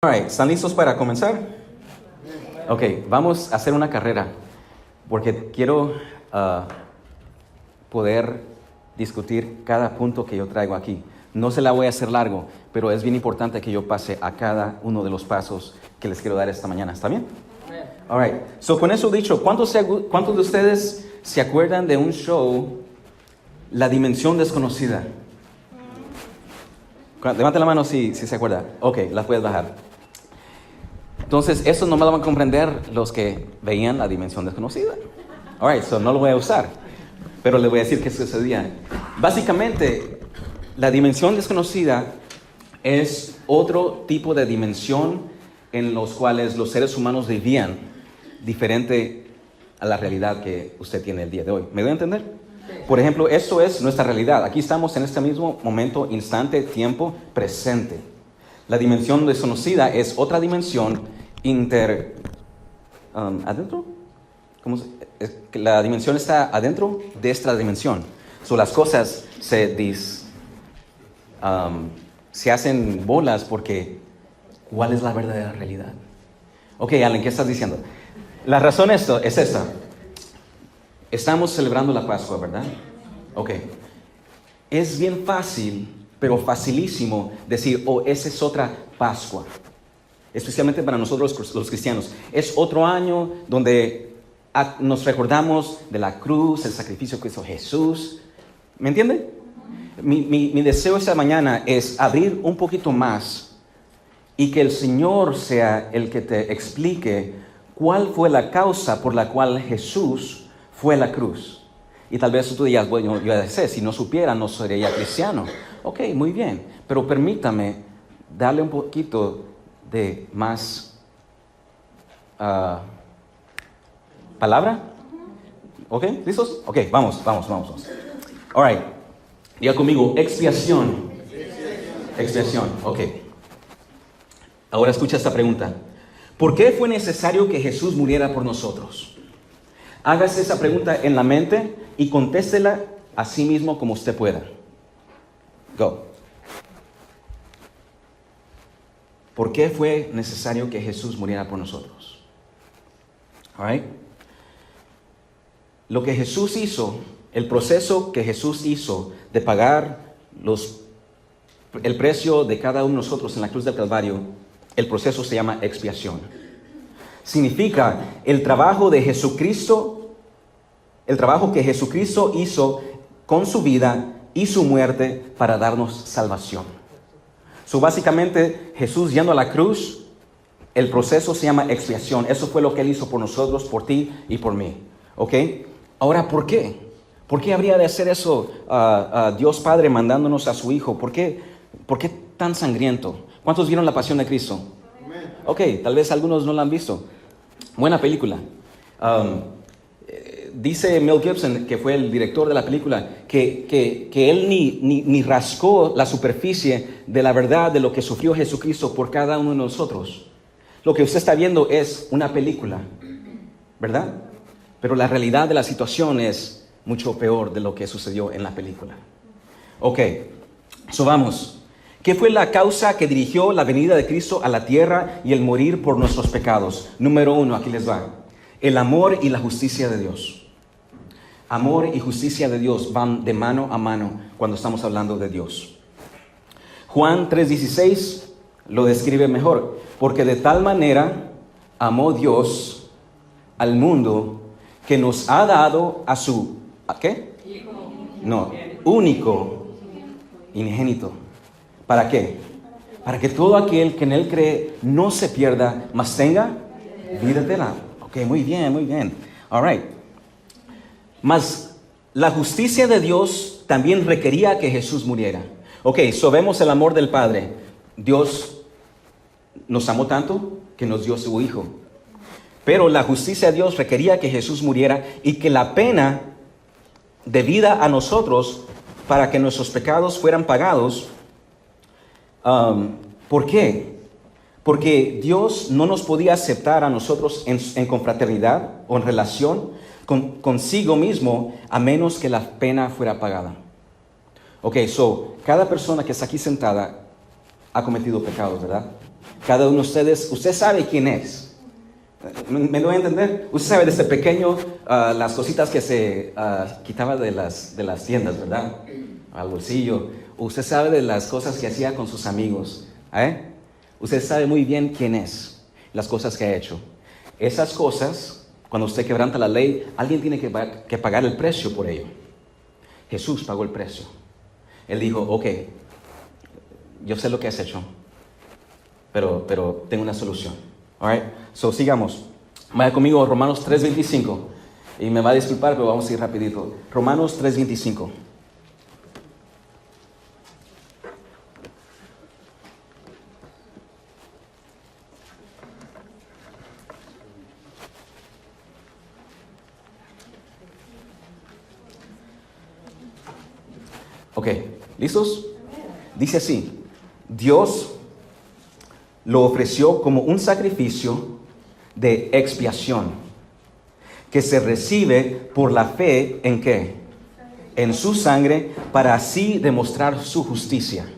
Alright, ¿están listos para comenzar? Ok, vamos a hacer una carrera porque quiero poder discutir cada punto que yo traigo aquí. No se la voy a hacer largo, pero es bien importante que yo pase a cada uno de los pasos que les quiero dar esta mañana. ¿Está bien? Alright, so con eso dicho, ¿cuántos de ustedes se acuerdan de un show, La Dimensión Desconocida? Levante la mano si se acuerda. Ok, la puedes bajar. Entonces, eso no me lo van a comprender los que veían La Dimensión Desconocida. Alright, so no lo voy a usar, pero les voy a decir qué sucedía. Básicamente, la dimensión desconocida es otro tipo de dimensión en los cuales los seres humanos vivían diferente a la realidad que usted tiene el día de hoy. ¿Me doy a entender? Por ejemplo, esto es nuestra realidad. Aquí estamos en este mismo momento, instante, tiempo, presente. La dimensión desconocida es otra dimensión ¿adentro? La dimensión está adentro de esta dimensión. So, las cosas se hacen bolas porque ¿cuál es la verdadera realidad? Ok, Alan, ¿qué estás diciendo? La razón es esta. Estamos celebrando la Pascua, ¿verdad? Ok. Es bien fácil, pero facilísimo decir, esa es otra Pascua. Especialmente para nosotros los cristianos. Es otro año donde nos recordamos de la cruz, el sacrificio que hizo Jesús. ¿Me entiende? Mi deseo esta mañana es abrir un poquito más y que el Señor sea el que te explique cuál fue la causa por la cual Jesús fue a la cruz. Y tal vez tú digas, bueno, yo ya sé, si no supiera no sería cristiano. Ok, muy bien, pero permítame darle un poquito de más palabra. ¿Ok? ¿Listos? Ok, vamos. All right. Diga conmigo, expiación. Expiación, ok. Ahora escucha esta pregunta. ¿Por qué fue necesario que Jesús muriera por nosotros? Hágase esa pregunta en la mente y contéstela a sí mismo como usted pueda. Go. ¿Por qué fue necesario que Jesús muriera por nosotros? All right. Lo que Jesús hizo, el proceso que Jesús hizo de pagar el precio de cada uno de nosotros en la cruz del Calvario, el proceso se llama expiación. Significa el trabajo de Jesucristo, el trabajo que Jesucristo hizo con su vida y su muerte para darnos salvación. So, básicamente, Jesús yendo a la cruz, el proceso se llama expiación. Eso fue lo que Él hizo por nosotros, por ti y por mí. ¿Ok? Ahora, ¿por qué? ¿Por qué habría de hacer eso Dios Padre mandándonos a su Hijo? ¿Por qué tan sangriento? ¿Cuántos vieron La Pasión de Cristo? Ok, tal vez algunos no la han visto. Buena película. Dice Mel Gibson, que fue el director de la película, que él ni rascó la superficie de la verdad de lo que sufrió Jesucristo por cada uno de nosotros. Lo que usted está viendo es una película, ¿verdad? Pero la realidad de la situación es mucho peor de lo que sucedió en la película. Ok, so vamos. ¿Qué fue la causa que dirigió la venida de Cristo a la tierra y el morir por nuestros pecados? Número 1, aquí les va. El amor y la justicia de Dios. Amor y justicia de Dios van de mano a mano cuando estamos hablando de Dios. Juan 3:16 lo describe mejor. Porque de tal manera amó Dios al mundo que nos ha dado a su... ¿a qué? No, único, unigénito. ¿Para qué? Para que todo aquel que en Él cree no se pierda, mas tenga vida eterna. Ok, muy bien. All right. Mas la justicia de Dios también requería que Jesús muriera. Ok, so vemos el amor del Padre. Dios nos amó tanto que nos dio su Hijo. Pero la justicia de Dios requería que Jesús muriera y que la pena debida a nosotros para que nuestros pecados fueran pagados. ¿Por qué? Porque Dios no nos podía aceptar a nosotros en confraternidad o en relación consigo mismo a menos que la pena fuera pagada. Ok, so, cada persona que está aquí sentada ha cometido pecados, ¿verdad? Cada uno de ustedes, usted sabe quién es. ¿Me doy a entender? Usted sabe desde pequeño las cositas que se quitaba de las tiendas, ¿verdad? Al bolsillo. Usted sabe de las cosas que hacía con sus amigos. Usted sabe muy bien quién es, las cosas que ha hecho. Esas cosas, cuando usted quebranta la ley, alguien tiene que pagar el precio por ello. Jesús pagó el precio. Él dijo, ok, yo sé lo que has hecho, pero tengo una solución. All right? So, sigamos. Vaya conmigo a Romanos 3:25. Y me va a disculpar, pero vamos a ir rapidito. Romanos 3:25. Ok, ¿listos? Dice así: Dios lo ofreció como un sacrificio de expiación que se recibe por la fe ¿en qué? En su sangre, para así demostrar su justicia.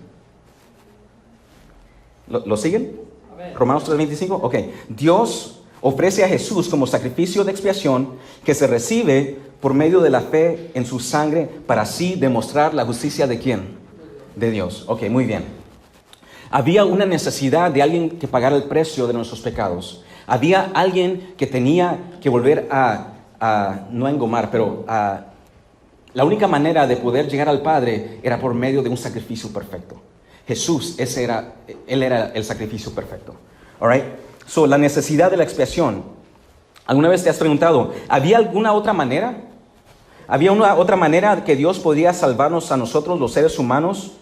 ¿Lo siguen? Romanos 3:25. Ok, Dios ofrece a Jesús como sacrificio de expiación que se recibe por medio de la fe en su sangre, para así demostrar la justicia ¿de quién? De Dios. Ok, muy bien. Había una necesidad de alguien que pagara el precio de nuestros pecados. Había alguien que tenía que volver no a engomar, pero la única manera de poder llegar al Padre era por medio de un sacrificio perfecto. Jesús, Él era el sacrificio perfecto. All right? So, la necesidad de la expiación. ¿Alguna vez te has preguntado, ¿había alguna otra manera? ¿Había una otra manera que Dios podía salvarnos a nosotros, los seres humanos,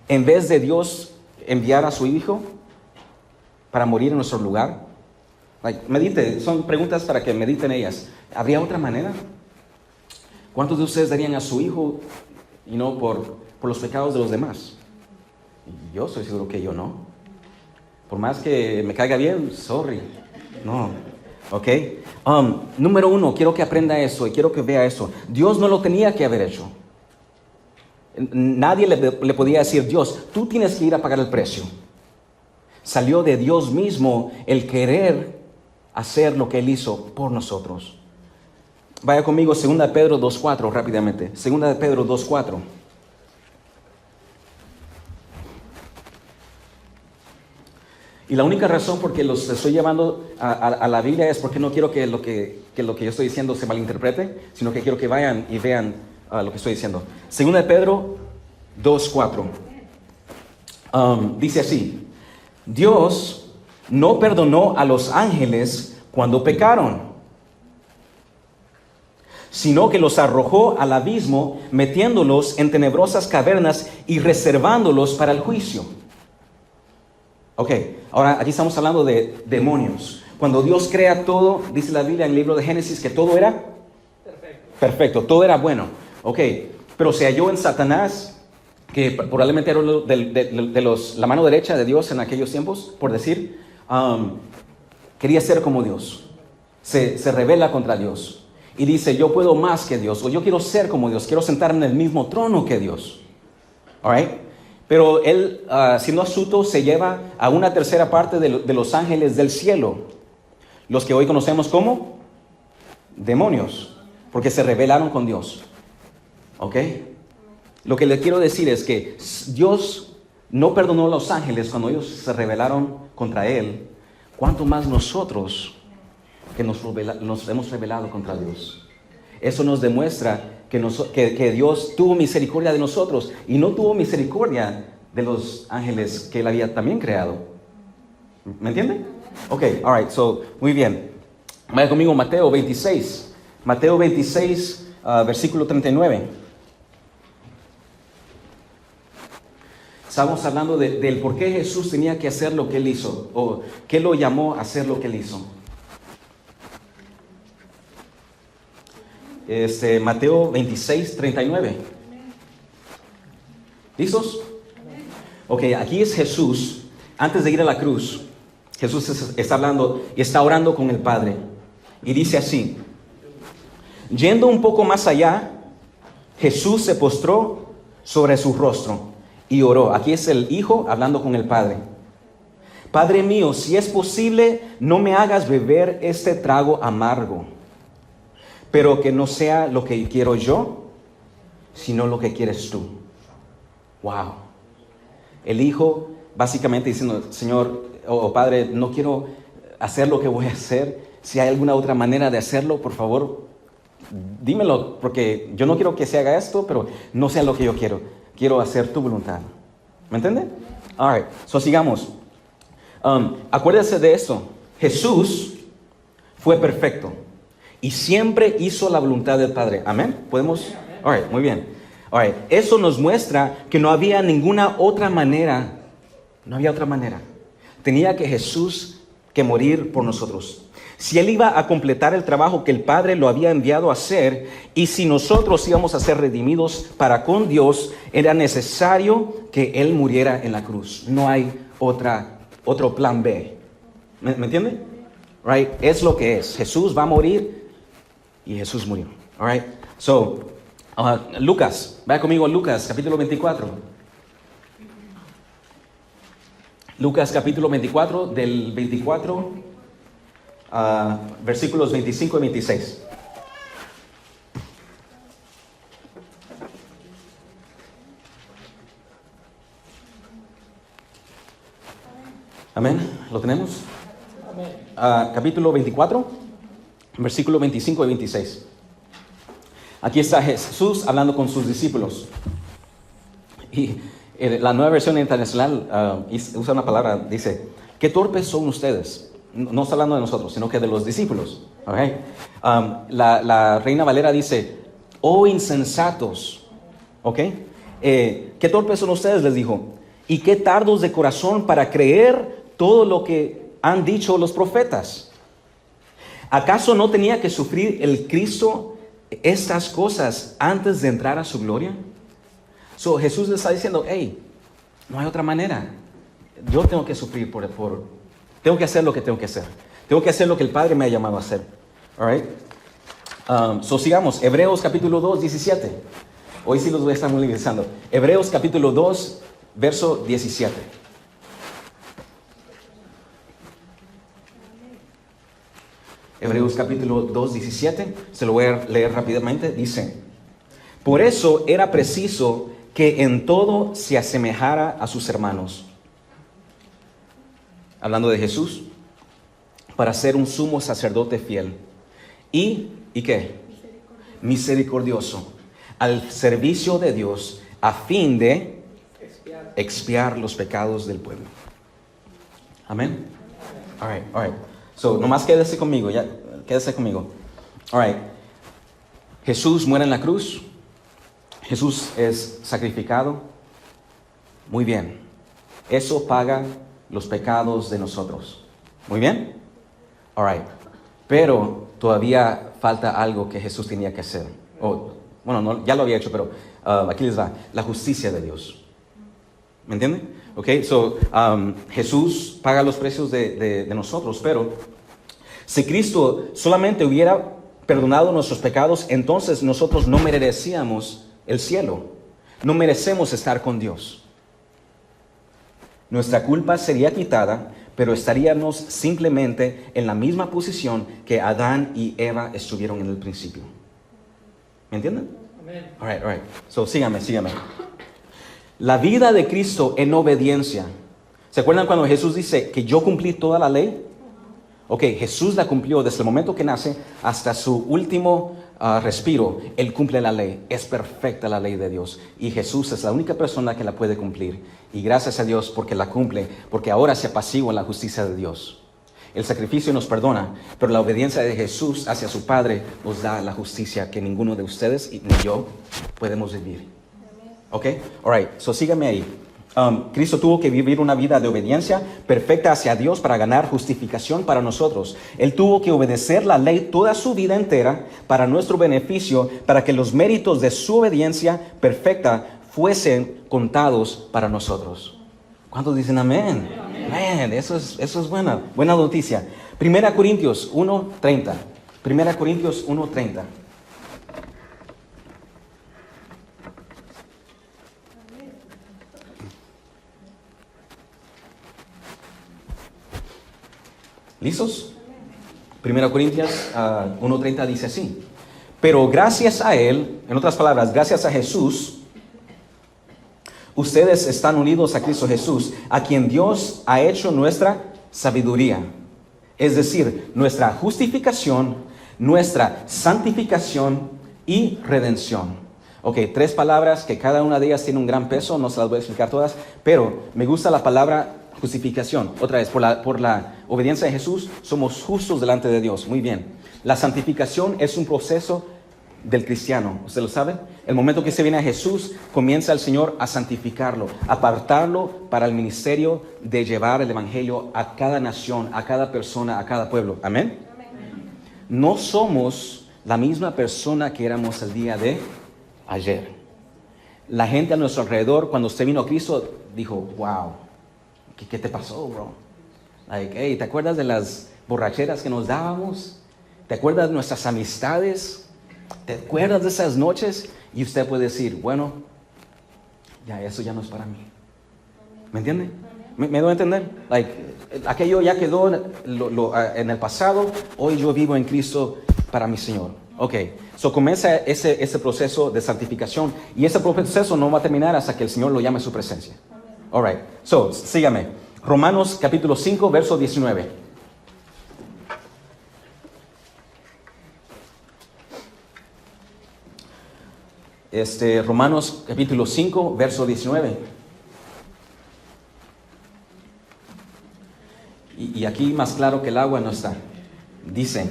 en vez de Dios enviar a su Hijo para morir en nuestro lugar? Medite, son preguntas para que mediten ellas. ¿Habría otra manera? ¿Cuántos de ustedes darían a su Hijo por los pecados de los demás? Yo estoy seguro que yo no. Por más que me caiga bien, sorry. No. ¿Ok? Número 1, quiero que aprenda eso y quiero que vea eso. Dios no lo tenía que haber hecho. Nadie le podía decir, Dios, tú tienes que ir a pagar el precio. Salió de Dios mismo el querer hacer lo que Él hizo por nosotros. Vaya conmigo, 2 Pedro 2:4, rápidamente. 2 Pedro 2:4. Y la única razón por que los estoy llevando a la Biblia es porque no quiero que lo que yo estoy diciendo se malinterprete, sino que quiero que vayan y vean lo que estoy diciendo. 2 Pedro 2:4. Dice así: Dios no perdonó a los ángeles cuando pecaron, sino que los arrojó al abismo, metiéndolos en tenebrosas cavernas y reservándolos para el juicio. Ok, ahora aquí estamos hablando de demonios. Cuando Dios crea todo, dice la Biblia en el libro de Génesis que todo era perfecto, todo era bueno. Ok, pero se halló en Satanás, que probablemente era la mano derecha de Dios en aquellos tiempos, por decir, quería ser como Dios. Se rebela contra Dios y dice, yo puedo más que Dios, o yo quiero ser como Dios, quiero sentarme en el mismo trono que Dios. All right? Pero él, siendo astuto, se lleva a una tercera parte de los ángeles del cielo, los que hoy conocemos como demonios, porque se rebelaron con Dios. ¿Ok? Lo que le quiero decir es que Dios no perdonó a los ángeles cuando ellos se rebelaron contra Él. ¿Cuánto más nosotros que nos hemos rebelado contra Dios? Eso nos demuestra que Dios tuvo misericordia de nosotros y no tuvo misericordia de los ángeles que Él había también creado. ¿Me entiende? Ok, alright, so, muy bien. Vaya conmigo Mateo 26. Mateo 26, versículo 39. Estamos hablando del por qué Jesús tenía que hacer lo que Él hizo, o qué lo llamó a hacer lo que Él hizo. Mateo 26, 39. ¿Listos? Ok, aquí es Jesús. Antes de ir a la cruz, Jesús está hablando y está orando con el Padre. Y dice así: yendo un poco más allá, Jesús se postró sobre su rostro y oró. Aquí es el Hijo hablando con el Padre. Padre mío, si es posible, no me hagas beber este trago amargo, pero que no sea lo que quiero yo, sino lo que quieres tú. Wow. El hijo básicamente diciendo, Señor o Padre, no quiero hacer lo que voy a hacer. Si hay alguna otra manera de hacerlo, por favor, dímelo, porque yo no quiero que se haga esto, pero no sea lo que yo quiero. Quiero hacer tu voluntad. ¿Me entiende? All right, so sigamos. Acuérdese de esto. Jesús fue perfecto y siempre hizo la voluntad del Padre. Amén. ¿Podemos? All right, muy bien. All right. Eso nos muestra que no había ninguna otra manera. No había otra manera. Tenía que Jesús que morir por nosotros. Si Él iba a completar el trabajo que el Padre lo había enviado a hacer, y si nosotros íbamos a ser redimidos para con Dios, era necesario que Él muriera en la cruz. No hay otro plan B. ¿Me entiende? Right? Es lo que es. Jesús va a morir y Jesús murió. All right? So, Lucas, vaya conmigo a Lucas, capítulo 24. Lucas, capítulo 24, del 24, versículos 25 y 26. Amén. ¿Lo tenemos? Capítulo 24, versículo 25 y 26. Aquí está Jesús hablando con sus discípulos. Y la Nueva Versión Internacional usa una palabra, dice, qué torpes son ustedes. No está hablando de nosotros, sino que de los discípulos. Okay? La Reina Valera dice, oh insensatos. Okay? Qué torpes son ustedes, les dijo, y qué tardos de corazón para creer todo lo que han dicho los profetas. ¿Acaso no tenía que sufrir el Cristo estas cosas antes de entrar a su gloria? So, Jesús le está diciendo, hey, no hay otra manera. Yo tengo que sufrir tengo que hacer lo que tengo que hacer. Tengo que hacer lo que el Padre me ha llamado a hacer. All right? Sigamos. Hebreos capítulo 2, 17. Hoy sí los voy a estar utilizando. Hebreos capítulo 2, verso 17. Hebreos capítulo 2, 17. Se lo voy a leer rápidamente. Dice, por eso era preciso que en todo se asemejara a sus hermanos. Hablando de Jesús, para ser un sumo sacerdote fiel. ¿Y qué? Misericordioso. Al servicio de Dios, a fin de expiar los pecados del pueblo. Amén. All right. So, nomás quédese conmigo, quédese conmigo. All right. Jesús muere en la cruz. Jesús es sacrificado. Muy bien. Eso paga los pecados de nosotros. Muy bien. All right. Pero todavía falta algo que Jesús tenía que hacer. Ya lo había hecho, pero aquí les va. La justicia de Dios. ¿Me entienden? Okay. So, Jesús paga los precios de nosotros, pero si Cristo solamente hubiera perdonado nuestros pecados, entonces nosotros no merecíamos el cielo. No merecemos estar con Dios. Nuestra culpa sería quitada, pero estaríamos simplemente en la misma posición que Adán y Eva estuvieron en el principio. ¿Me entienden? Amén. All right. So, sígame. La vida de Cristo en obediencia. ¿Se acuerdan cuando Jesús dice que yo cumplí toda la ley? Ok, Jesús la cumplió desde el momento que nace hasta su último respiro. Él cumple la ley. Es perfecta la ley de Dios. Y Jesús es la única persona que la puede cumplir. Y gracias a Dios porque la cumple, porque ahora se apacigua en la justicia de Dios. El sacrificio nos perdona, pero la obediencia de Jesús hacia su Padre nos da la justicia que ninguno de ustedes ni yo podemos vivir. Ok, all right, so síganme ahí. Cristo tuvo que vivir una vida de obediencia perfecta hacia Dios para ganar justificación para nosotros. Él tuvo que obedecer la ley toda su vida entera para nuestro beneficio, para que los méritos de su obediencia perfecta fuesen contados para nosotros. ¿Cuántos dicen amén? Amén. Eso es buena noticia. 1 Corintios 1:30. 1 Corintios 1:30. ¿Listos? 1 Corintios 1:30 dice así. Pero gracias a Él, en otras palabras, gracias a Jesús, ustedes están unidos a Cristo Jesús, a quien Dios ha hecho nuestra sabiduría. Es decir, nuestra justificación, nuestra santificación y redención. Ok, 3 palabras que cada una de ellas tiene un gran peso, no se las voy a explicar todas, pero me gusta la palabra justificación. Otra vez, por la obediencia de Jesús, somos justos delante de Dios. Muy bien. La santificación es un proceso del cristiano. ¿Usted lo sabe? El momento que se viene a Jesús, comienza el Señor a santificarlo, a apartarlo para el ministerio de llevar el evangelio a cada nación, a cada persona, a cada pueblo. ¿Amén? No somos la misma persona que éramos el día de ayer. La gente a nuestro alrededor, cuando usted vino a Cristo, dijo, wow, ¿qué te pasó, bro? Like, hey, ¿te acuerdas de las borracheras que nos dábamos? ¿Te acuerdas de nuestras amistades? ¿Te acuerdas de esas noches? Y usted puede decir, bueno, ya eso ya no es para mí. ¿Me entiende? ¿Me doy a entender? Like, aquello ya quedó en el pasado, hoy yo vivo en Cristo para mi Señor. Ok, so comienza ese proceso de santificación y ese proceso no va a terminar hasta que el Señor lo llame a su presencia. All right, so sígame. Romanos capítulo 5, verso 19. Romanos capítulo 5, verso 19. Y aquí más claro que el agua no está. Dice,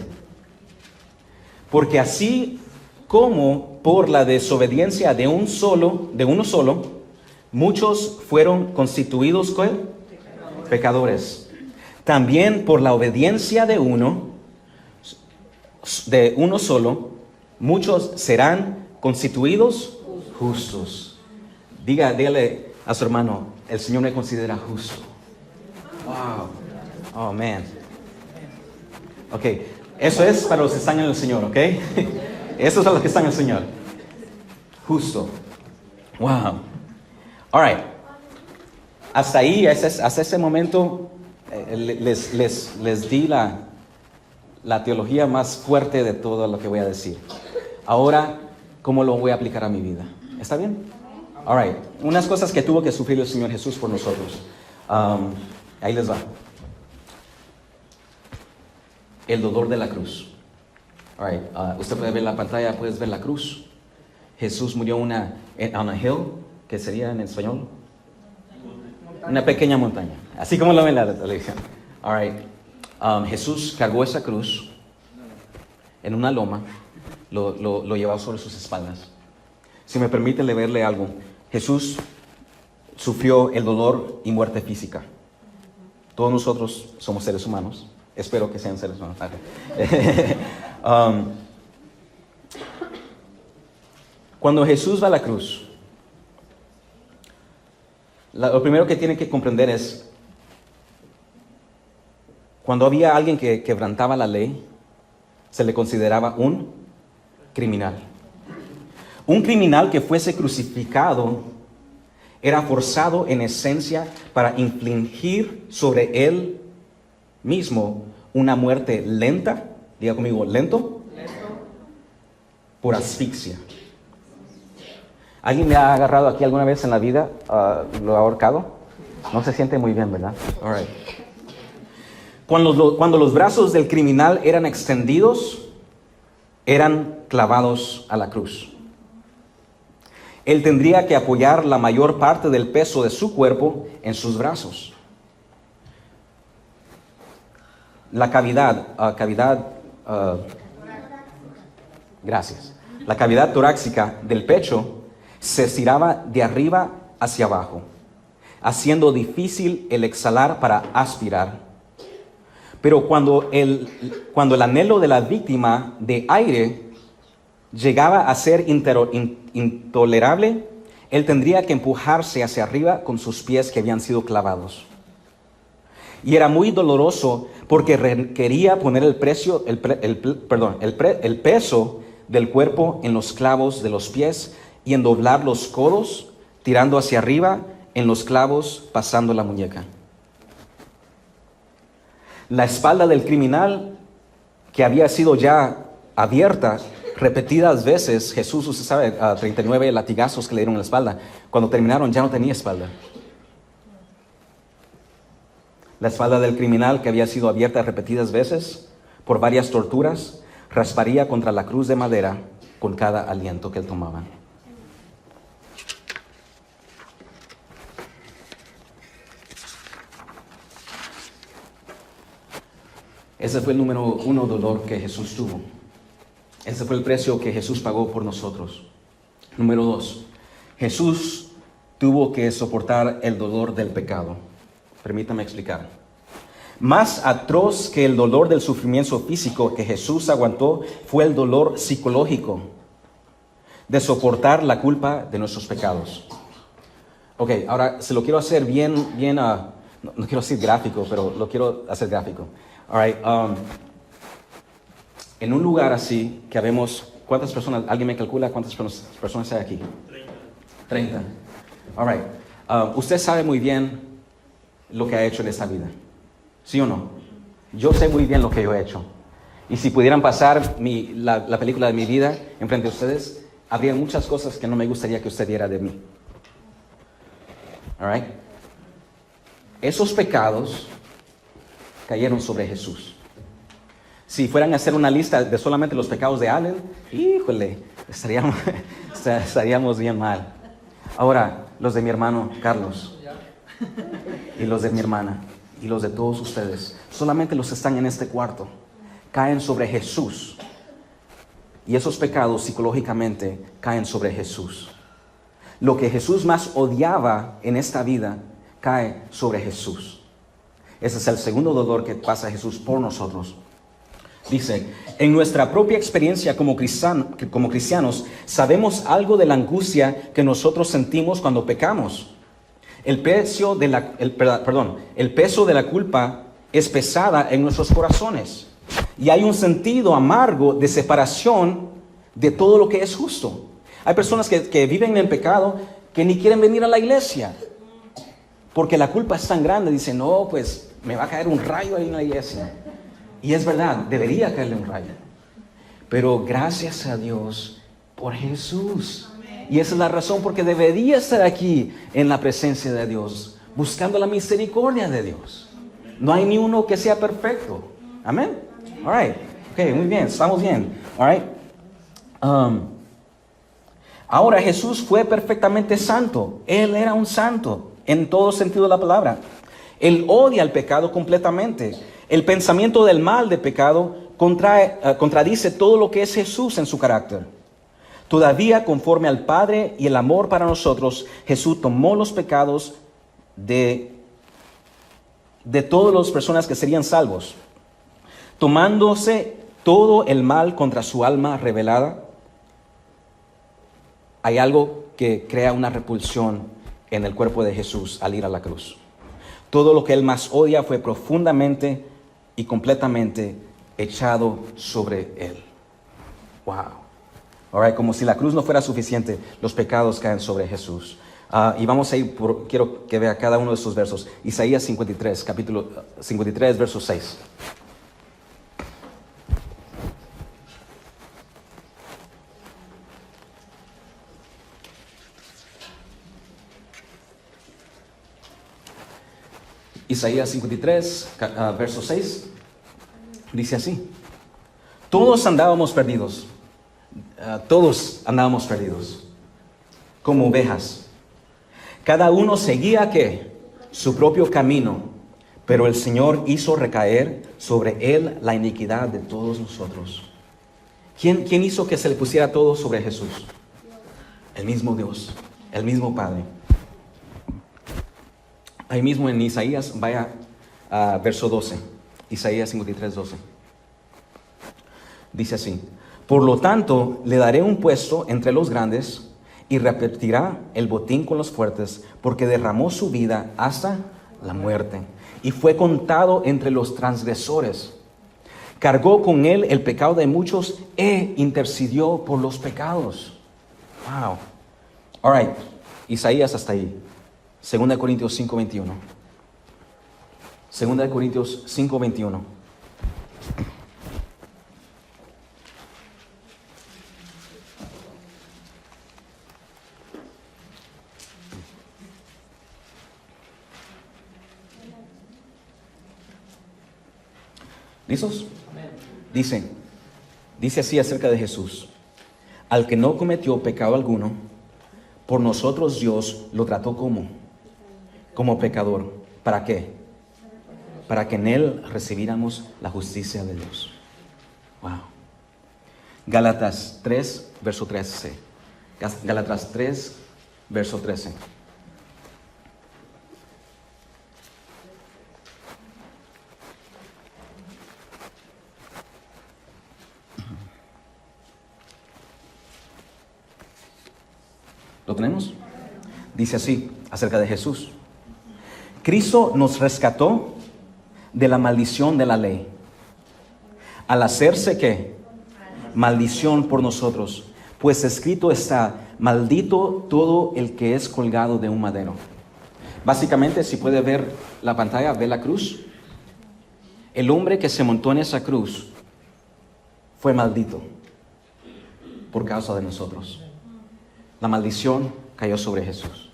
porque así como por la desobediencia de uno solo, muchos fueron constituidos pecadores. También por la obediencia de uno solo, muchos serán constituidos justos. Dígale a su hermano, el Señor me considera justo. Wow. Oh, man. Ok, eso es para los que están en el Señor, ok? Esos son los que están en el Señor. Justo. Wow. All right. Hasta ahí, hasta ese momento, les di la teología más fuerte de todo lo que voy a decir. Ahora, ¿cómo lo voy a aplicar a mi vida? ¿Está bien? All right. Unas cosas que tuvo que sufrir el Señor Jesús por nosotros. Ahí les va. El dolor de la cruz. All right. Usted puede ver la pantalla, puedes ver la cruz. Jesús murió on a hill, que sería en español una pequeña montaña, así como lo ven en la televisión. All right. Jesús cargó esa cruz en una loma, lo llevaba sobre sus espaldas. Si me permite leerle algo, Jesús sufrió el dolor y muerte física. Todos nosotros somos seres humanos. Espero que sean seres humanos. Cuando Jesús va a la cruz, lo primero que tiene que comprender es, cuando había alguien que quebrantaba la ley, se le consideraba un criminal. Un criminal que fuese crucificado era forzado en esencia para infligir sobre él mismo una muerte lenta, diga conmigo, lento, por asfixia. ¿Alguien me ha agarrado aquí alguna vez en la vida? ¿Lo ha ahorcado? No se siente muy bien, ¿verdad? All right. Cuando los brazos del criminal eran extendidos, eran clavados a la cruz. Él tendría que apoyar la mayor parte del peso de su cuerpo en sus brazos. La cavidad torácica del pecho se estiraba de arriba hacia abajo, haciendo difícil el exhalar para aspirar. Pero cuando el anhelo de la víctima de aire llegaba a ser intolerable, él tendría que empujarse hacia arriba con sus pies que habían sido clavados. Y era muy doloroso porque requería poner el peso del cuerpo en los clavos de los pies y en doblar los codos, tirando hacia arriba en los clavos, pasando la muñeca. La espalda del criminal que había sido ya abierta repetidas veces. Jesús, usted sabe, 39 latigazos que le dieron en la espalda. Cuando terminaron ya no tenía espalda. La espalda del criminal que había sido abierta repetidas veces por varias torturas rasparía contra la cruz de madera con cada aliento que él tomaba. Ese fue el número 1 dolor que Jesús tuvo. Ese fue el precio que Jesús pagó por nosotros. Número 2, Jesús tuvo que soportar el dolor del pecado. Permítame explicar. Más atroz que el dolor del sufrimiento físico que Jesús aguantó fue el dolor psicológico de soportar la culpa de nuestros pecados. Ok, ahora se lo quiero hacer bien, no quiero decir gráfico, pero lo quiero hacer gráfico. All right, en un lugar así, que habemos, ¿cuántas personas? ¿Alguien me calcula cuántas personas hay aquí? 30. All right. Usted sabe muy bien lo que ha hecho en esta vida. ¿Sí o no? Yo sé muy bien lo que yo he hecho. Y si pudieran pasar la película de mi vida enfrente de ustedes, habría muchas cosas que no me gustaría que usted viera de mí. All right. Esos pecados cayeron sobre Jesús. Si fueran a hacer una lista de solamente los pecados de Allen, híjole, estaríamos bien mal. Ahora, los de mi hermano Carlos, y los de mi hermana, y los de todos ustedes, solamente los que están en este cuarto, caen sobre Jesús. Y esos pecados psicológicamente caen sobre Jesús. Lo que Jesús más odiaba en esta vida cae sobre Jesús. Ese es el segundo dolor que pasa Jesús por nosotros. Dice, en nuestra propia experiencia como cristianos, sabemos algo de la angustia que nosotros sentimos cuando pecamos. El peso de la culpa es pesada en nuestros corazones. Y hay un sentido amargo de separación de todo lo que es justo. Hay personas que viven en pecado que ni quieren venir a la iglesia. Porque la culpa es tan grande. Dicen, no, pues me va a caer un rayo ahí en la iglesia. Y es verdad, debería caerle un rayo. Pero gracias a Dios por Jesús. Y esa es la razón porque debería estar aquí en la presencia de Dios, buscando la misericordia de Dios. No hay ni uno que sea perfecto. Amén. All right. Ok, muy bien, estamos bien. All right. Ahora Jesús fue perfectamente santo. Él era un santo en todo sentido de la palabra. Él odia el pecado completamente. El pensamiento del mal de pecado contradice todo lo que es Jesús en su carácter. Todavía, conforme al Padre y el amor para nosotros, Jesús tomó los pecados de todas las personas que serían salvos, tomándose todo el mal contra su alma revelada. Hay algo que crea una repulsión en el cuerpo de Jesús al ir a la cruz. Todo lo que él más odia fue profundamente y completamente echado sobre él. Wow. All right, como si la cruz no fuera suficiente, los pecados caen sobre Jesús. Y vamos a ir quiero que vea cada uno de estos versos. Isaías 53, capítulo 53, verso 6. Isaías 53, verso 6, dice así: todos andábamos perdidos, como ovejas. Cada uno seguía ¿qué? Su propio camino, pero el Señor hizo recaer sobre él la iniquidad de todos nosotros. ¿Quién hizo que se le pusiera todo sobre Jesús? El mismo Dios, el mismo Padre. Ahí mismo en Isaías, vaya a verso 12, Isaías 53, 12. Dice así: por lo tanto, le daré un puesto entre los grandes y repartirá el botín con los fuertes, porque derramó su vida hasta la muerte y fue contado entre los transgresores. Cargó con él el pecado de muchos e intercedió por los pecados. Wow. All right, Isaías hasta ahí. 2 Corintios 5:21. Segunda de Corintios 5:21. ¿Listos? Dice así acerca de Jesús: al que no cometió pecado alguno, por nosotros Dios lo trató como pecador. ¿Para qué? Para que en él recibiéramos la justicia de Dios. Wow. Gálatas 3, verso 13. Gálatas 3, verso 13. ¿Lo tenemos? Dice así acerca de Jesús: Cristo nos rescató de la maldición de la ley, al hacerse ¿qué? Maldición por nosotros, pues escrito está: maldito todo el que es colgado de un madero. Básicamente, si puede ver la pantalla, ve la cruz. El hombre que se montó en esa cruz fue maldito por causa de nosotros. La maldición cayó sobre Jesús.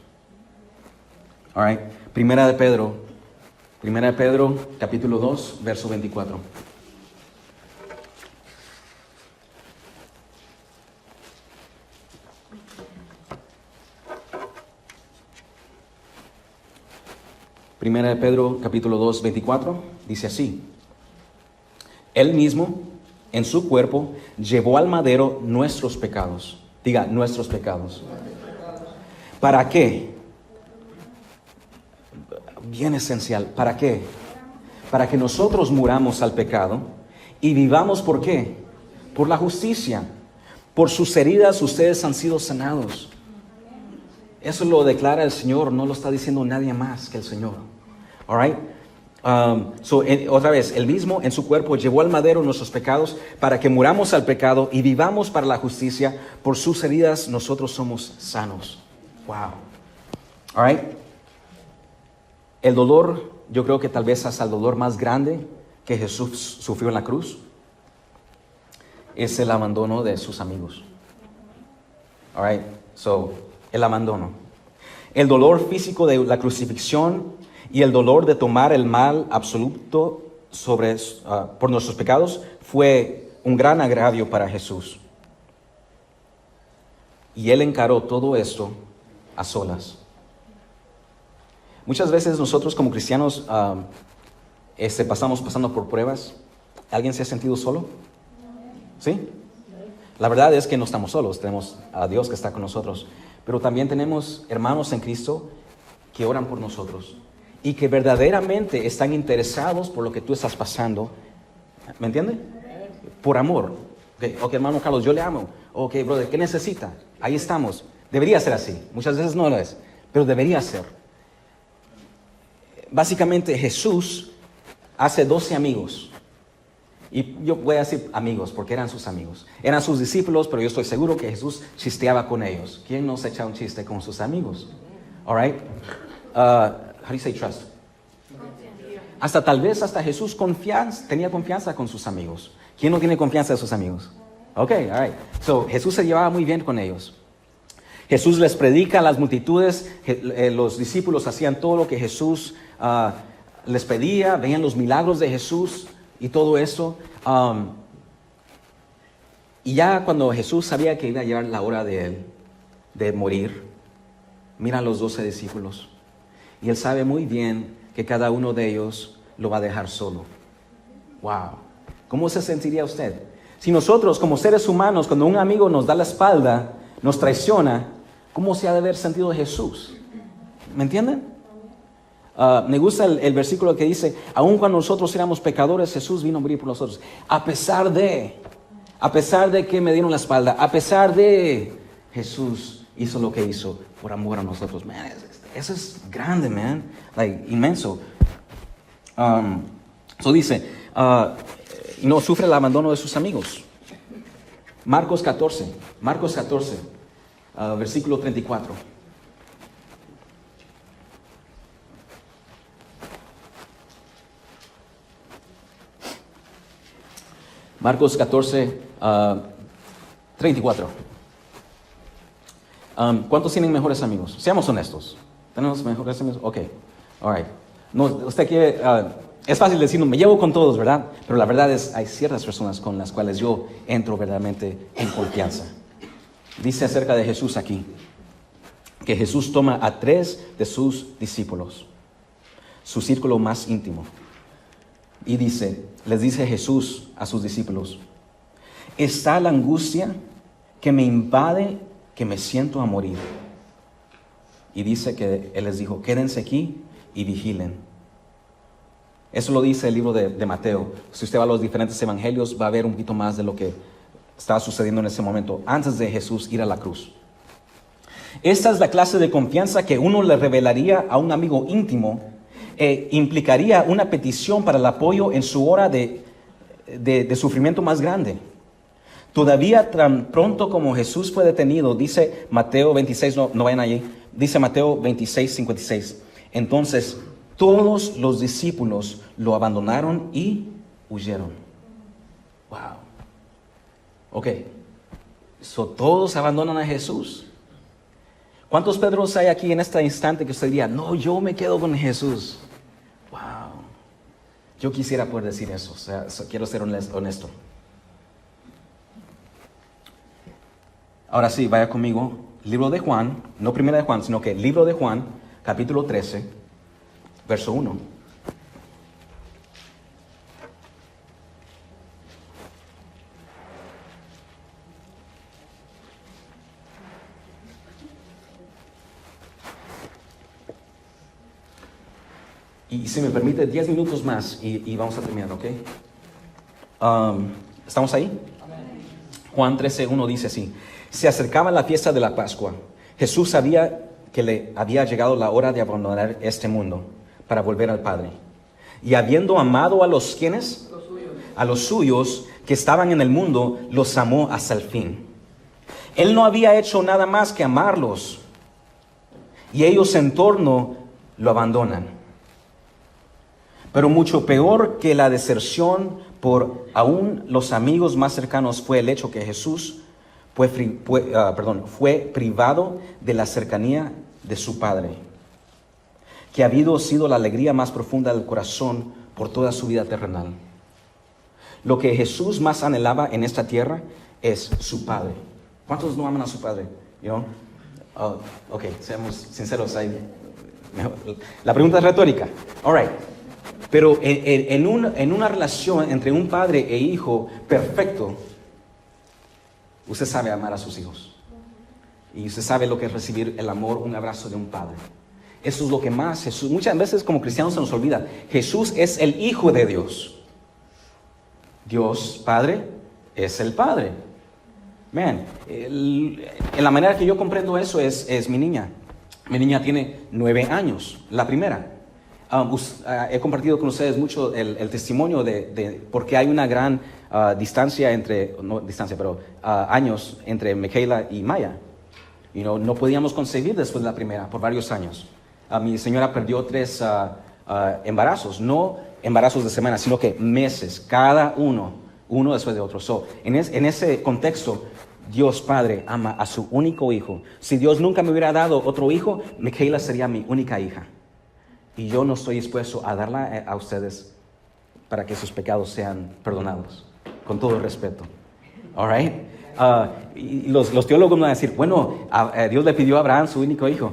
All right. Primera de Pedro, capítulo 2, verso 24. Primera de Pedro, capítulo 2, 24, dice así: Él mismo, en su cuerpo, llevó al madero nuestros pecados. Diga, nuestros pecados. ¿Para qué? Bien esencial. ¿Para qué? Para que nosotros muramos al pecado y vivamos, ¿por qué? Por la justicia. Por sus heridas ustedes han sido sanados. Eso lo declara el Señor, no lo está diciendo nadie más que el Señor. All right? Otra vez, Él mismo en su cuerpo llevó al madero nuestros pecados para que muramos al pecado y vivamos para la justicia. Por sus heridas nosotros somos sanos. Wow. All right. El dolor, yo creo que tal vez hasta el dolor más grande que Jesús sufrió en la cruz es el abandono de sus amigos. All right. El abandono. El dolor físico de la crucifixión y el dolor de tomar el mal absoluto por nuestros pecados fue un gran agravio para Jesús. Y Él encaró todo esto a solas. Muchas veces nosotros como cristianos pasamos pasando por pruebas. ¿Alguien se ha sentido solo? ¿Sí? La verdad es que no estamos solos, tenemos a Dios que está con nosotros. Pero también tenemos hermanos en Cristo que oran por nosotros y que verdaderamente están interesados por lo que tú estás pasando. ¿Me entiende? Por amor. Ok, hermano Carlos, yo le amo. Ok, brother, ¿qué necesita? Ahí estamos. Debería ser así. Muchas veces no lo es, pero debería ser. Básicamente Jesús hace 12 amigos. Y yo voy a decir amigos porque eran sus amigos. Eran sus discípulos, pero yo estoy seguro que Jesús chisteaba con ellos. ¿Quién no se echa un chiste con sus amigos? All right. How do you say trust? Tal vez hasta Jesús tenía confianza con sus amigos. ¿Quién no tiene confianza de sus amigos? Ok, all right. Jesús se llevaba muy bien con ellos. Jesús les predica a las multitudes. Los discípulos hacían todo lo que Jesús les pedía. Veían los milagros de Jesús y todo eso. Y ya cuando Jesús sabía que iba a llegar la hora de él, de morir, mira a los 12 discípulos. Y Él sabe muy bien que cada uno de ellos lo va a dejar solo. Wow. ¿Cómo se sentiría usted? Si nosotros como seres humanos, cuando un amigo nos da la espalda, nos traiciona, ¿cómo se ha de haber sentido Jesús? ¿Me entienden? Me gusta el versículo que dice: aun cuando nosotros éramos pecadores, Jesús vino a morir por nosotros. A pesar de que me dieron la espalda, a pesar de, Jesús hizo lo que hizo por amor a nosotros. Man, eso es grande, man. Inmenso. Dice, no sufre el abandono de sus amigos. Marcos 14, versículo 34. Marcos 14, 34. ¿Cuántos tienen mejores amigos? Seamos honestos. ¿Tenemos mejores amigos? Ok. All right. No, usted quiere... es fácil decir, no, me llevo con todos, ¿verdad? Pero la verdad es, hay ciertas personas con las cuales yo entro verdaderamente en confianza. Dice acerca de Jesús aquí, que Jesús toma a 3 de sus discípulos, su círculo más íntimo. Y les dice Jesús a sus discípulos, está la angustia que me invade, que me siento a morir. Y dice que Él les dijo, quédense aquí y vigilen. Eso lo dice el libro de Mateo. Si usted va a los diferentes evangelios, va a ver un poquito más de lo que estaba sucediendo en ese momento, antes de Jesús ir a la cruz. Esta es la clase de confianza que uno le revelaría a un amigo íntimo, implicaría una petición para el apoyo en su hora de sufrimiento más grande. Todavía tan pronto como Jesús fue detenido, dice Mateo 26, no vayan allí, dice Mateo 26, 56. Entonces todos los discípulos lo abandonaron y huyeron. Wow. Ok. So, todos abandonan a Jesús. ¿Cuántos Pedros hay aquí en este instante que usted diría, no, yo me quedo con Jesús? Wow. Yo quisiera poder decir eso. O sea, quiero ser honesto. Ahora sí, vaya conmigo. Libro de Juan, no primera de Juan, sino que libro de Juan, capítulo 13, verso 1. Y si me permite, 10 minutos más y vamos a terminar, ¿ok? ¿Estamos ahí? Juan 13:1 dice así. Se acercaba la fiesta de la Pascua. Jesús sabía que le había llegado la hora de abandonar este mundo para volver al Padre. Y habiendo amado a los ¿quiénes? A los suyos que estaban en el mundo, los amó hasta el fin. Él no había hecho nada más que amarlos. Y ellos en torno lo abandonan. Pero mucho peor que la deserción por aún los amigos más cercanos fue el hecho que Jesús fue privado de la cercanía de su Padre, que ha sido la alegría más profunda del corazón por toda su vida terrenal. Lo que Jesús más anhelaba en esta tierra es su Padre. ¿Cuántos no aman a su Padre? Ok, seamos sinceros ahí. La pregunta es retórica. All right. Pero en una relación entre un padre e hijo perfecto, usted sabe amar a sus hijos. Y usted sabe lo que es recibir el amor, un abrazo de un padre. Eso es lo que más Jesús, muchas veces como cristianos se nos olvida. Jesús es el Hijo de Dios. Dios Padre es el Padre. Man, en la manera que yo comprendo eso es mi niña. Mi niña tiene 9 años, la primera. He compartido con ustedes mucho el testimonio de por qué hay una gran distancia años entre Michaela y Maya. No podíamos concebir después de la primera por varios años. Mi señora perdió 3 embarazos, no embarazos de semanas, sino que meses, cada uno después de otro. En ese contexto, Dios Padre ama a su único hijo. Si Dios nunca me hubiera dado otro hijo, Michaela sería mi única hija. Y yo no estoy dispuesto a darla a ustedes para que sus pecados sean perdonados, con todo el respeto. All right? Y los teólogos me van a decir, bueno, Dios le pidió a Abraham su único hijo.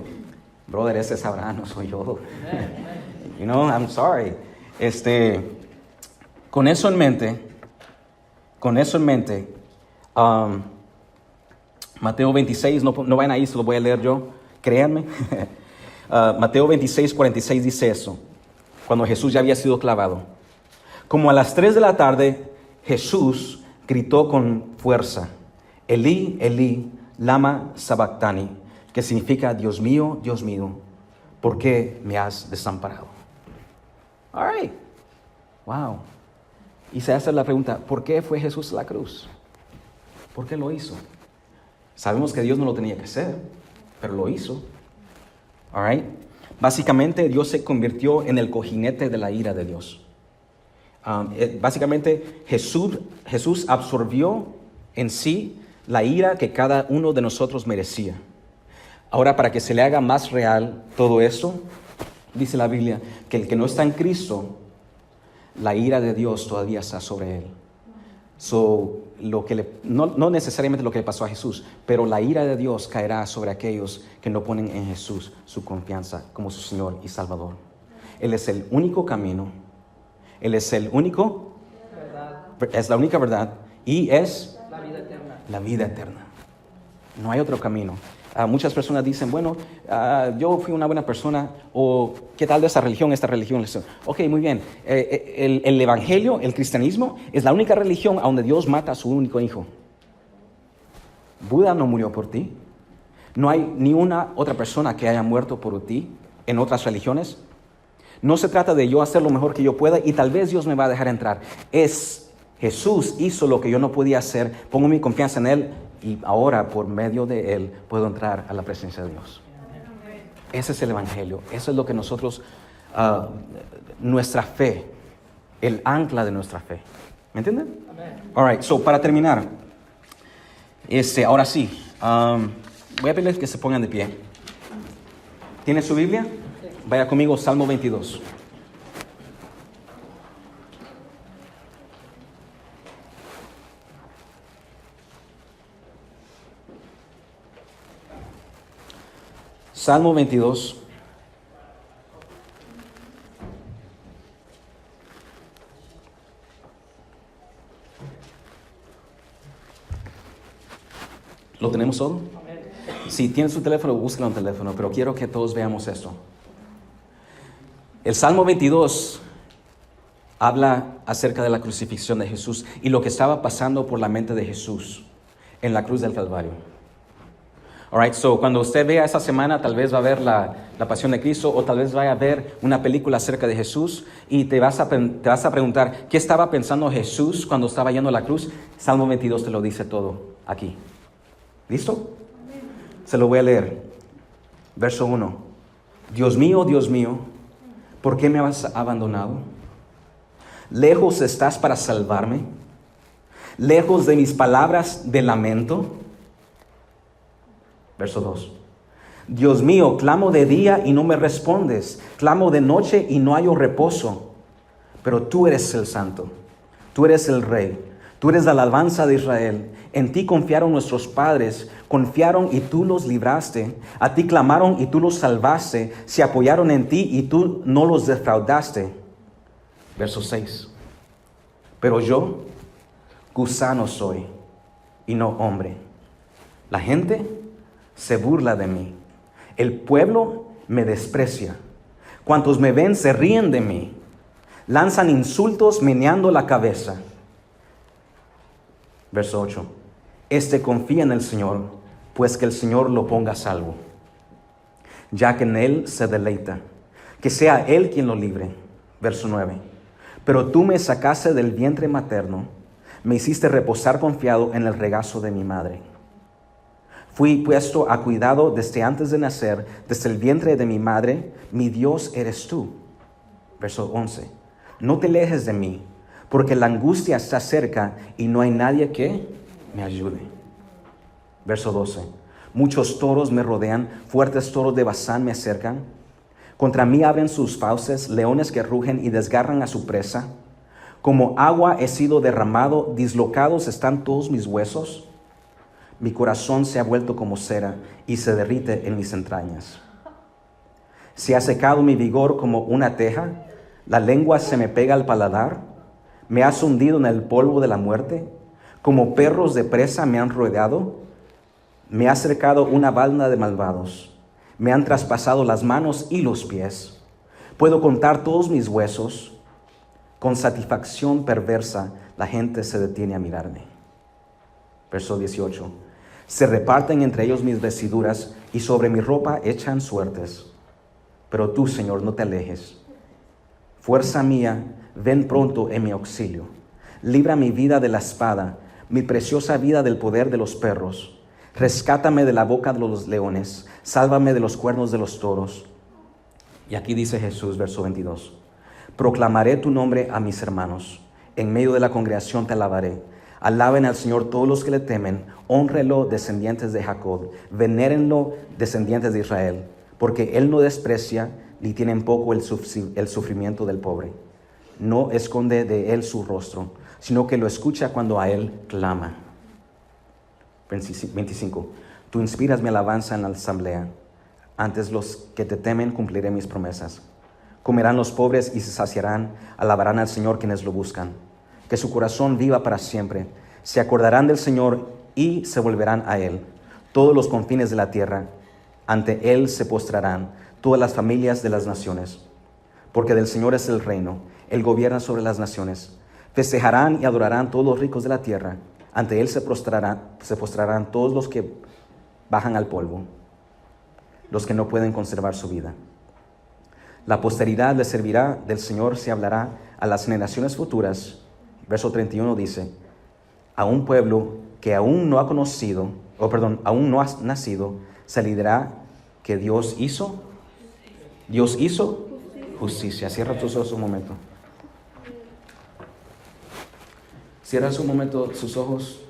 Brother, ese es Abraham, no soy yo. I'm sorry. Con eso en mente, Mateo 26, no vayan ahí, se lo voy a leer yo, créanme. Mateo 26, 46 dice eso, cuando Jesús ya había sido clavado. Como a las 3 de la tarde, Jesús gritó con fuerza, Elí, Elí, lama sabactani, que significa, Dios mío, ¿por qué me has desamparado? All right. Wow. Y se hace la pregunta, ¿por qué fue Jesús a la cruz? ¿Por qué lo hizo? Sabemos que Dios no lo tenía que hacer, pero lo hizo. All right. Básicamente, Dios se convirtió en el cojinete de la ira de Dios. Básicamente, Jesús absorbió en sí la ira que cada uno de nosotros merecía. Ahora, para que se le haga más real todo eso, dice la Biblia que el que no está en Cristo, la ira de Dios todavía está sobre él. No necesariamente lo que le pasó a Jesús, pero la ira de Dios caerá sobre aquellos que no ponen en Jesús su confianza como su Señor y Salvador. Él es el único camino, Él es el único, es la única verdad y es la vida eterna. No hay otro camino. Muchas personas dicen, bueno, yo fui una buena persona, o ¿qué tal de esta religión? Ok, muy bien. El evangelio, el cristianismo, es la única religión a donde Dios mata a su único hijo. Buda no murió por ti. No hay ni una otra persona que haya muerto por ti en otras religiones. No se trata de yo hacer lo mejor que yo pueda y tal vez Dios me va a dejar entrar. Jesús hizo lo que yo no podía hacer, pongo mi confianza en Él y ahora por medio de Él puedo entrar a la presencia de Dios. Ese es el evangelio, eso es lo que nosotros, nuestra fe, el ancla de nuestra fe. ¿Me entienden? All right, so para terminar, ahora sí, voy a pedirles que se pongan de pie. ¿Tiene su Biblia? Vaya conmigo, Salmo 22. Salmo 22. ¿Lo tenemos todo? Si tiene su teléfono, búsquelo en teléfono, pero quiero que todos veamos esto. El Salmo 22 habla acerca de la crucifixión de Jesús y lo que estaba pasando por la mente de Jesús en la cruz del Calvario. Alright, so cuando usted vea esta semana, tal vez va a ver la Pasión de Cristo o tal vez vaya a ver una película acerca de Jesús y te vas a preguntar, ¿qué estaba pensando Jesús cuando estaba yendo a la cruz? Salmo 22 te lo dice todo aquí. ¿Listo? Se lo voy a leer. Verso 1. Dios mío, ¿por qué me has abandonado? Lejos estás para salvarme, lejos de mis palabras de lamento. Verso 2. Dios mío, clamo de día y no me respondes, clamo de noche y no hallo reposo. Pero tú eres el Santo, tú eres el Rey, tú eres la alabanza de Israel. En ti confiaron nuestros padres, confiaron y tú los libraste. A ti clamaron y tú los salvaste, se apoyaron en ti y tú no los defraudaste. Verso 6. Pero yo, gusano soy y no hombre. La gente se burla de mí. El pueblo me desprecia. Cuantos me ven se ríen de mí. Lanzan insultos meneando la cabeza. Verso 8. Confía en el Señor, pues que el Señor lo ponga a salvo, ya que en Él se deleita. Que sea Él quien lo libre. Verso 9. Pero tú me sacaste del vientre materno, me hiciste reposar confiado en el regazo de mi madre. Fui puesto a cuidado desde antes de nacer, desde el vientre de mi madre, mi Dios eres tú. Verso 11. No te alejes de mí, porque la angustia está cerca y no hay nadie que me ayude. Verso 12. Muchos toros me rodean, fuertes toros de Basán me acercan. Contra mí abren sus fauces, leones que rugen y desgarran a su presa. Como agua he sido derramado, dislocados están todos mis huesos. Mi corazón se ha vuelto como cera y se derrite en mis entrañas. Se ha secado mi vigor como una teja, la lengua se me pega al paladar, me has hundido en el polvo de la muerte, como perros de presa me han rodeado, me ha cercado una banda de malvados, me han traspasado las manos y los pies. Puedo contar todos mis huesos, con satisfacción perversa la gente se detiene a mirarme. Verso 18. Se reparten entre ellos mis vestiduras y sobre mi ropa echan suertes. Pero tú, Señor, no te alejes. Fuerza mía, ven pronto en mi auxilio. Libra mi vida de la espada, mi preciosa vida del poder de los perros. Rescátame de la boca de los leones, sálvame de los cuernos de los toros. Y aquí dice Jesús, verso 22. Proclamaré tu nombre a mis hermanos. En medio de la congregación te alabaré. Alaben al Señor todos los que le temen. Hónrenlo, descendientes de Jacob. Venérenlo, descendientes de Israel. Porque Él no desprecia ni tiene en poco el sufrimiento del pobre. No esconde de Él su rostro, sino que lo escucha cuando a Él clama. 25. Tú inspiras mi alabanza en la asamblea. Antes los que te temen cumpliré mis promesas. Comerán los pobres y se saciarán, alabarán al Señor quienes lo buscan. Que su corazón viva para siempre. Se acordarán del Señor y se volverán a Él. Todos los confines de la tierra, ante Él se postrarán, todas las familias de las naciones. Porque del Señor es el reino, Él gobierna sobre las naciones. Festejarán y adorarán todos los ricos de la tierra. Ante Él se postrarán todos los que bajan al polvo, los que no pueden conservar su vida. La posteridad le servirá, del Señor se hablará a las generaciones futuras. Verso 31 dice, a un pueblo que aún no ha conocido, aún no ha nacido, se le dirá que Dios hizo justicia. Cierra tus ojos un momento. Cierra un momento sus ojos.